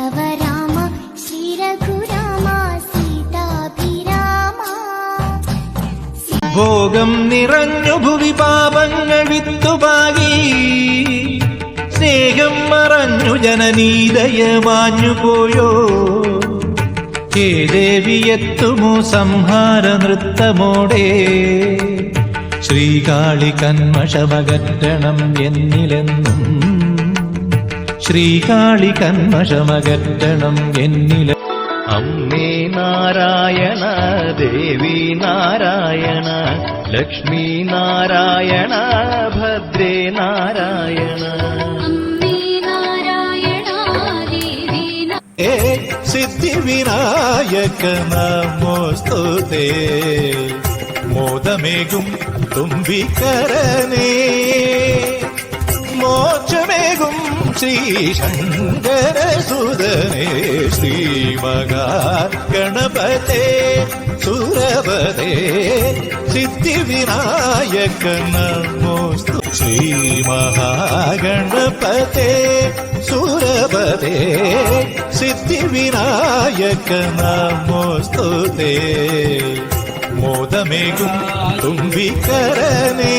രാഘവ രാമ ശ്രീരഘുരാമ സീതാഭിരാമ. ഭോഗം നിറഞ്ഞു ഭുവി പാപങ്ങൾ വിത്തുപാകി, സ്നേഹം മറഞ്ഞു ജനനീദയ മാഞ്ഞുപോയോ. ഹേ ദേവിയെത്തുമോ സംഹാര നൃത്തമോടെ, ശ്രീകാളി കന്മഷമകറ്റണം എന്നിലെന്നും, ശ്രീകാളി കന്മഷമകറ്റണം എന്നിലെ. അമ്മേ നാരായണ ദേവി നാരായണ ലക്ഷ്മി നാരായണ ഭദ്രേ നാരായണ. സിദ്ധിവിനായക നമോസ്തുതേ, മോദമേകും തുമ്പിക്കരനേ, മോക്ഷമേകും ശ്രീശങ്കരസുതനേ, ശ്രീമഹാഗണപതേ സുരപതേ. സിദ്ധിവിനായക നമോസ്തു ശ്രീമഹാഗണപതേ സുരപതേ. സിദ്ധിവിനായക നമോസ്തുതേ, മോദമേകും തുമ്പിക്കരനേ.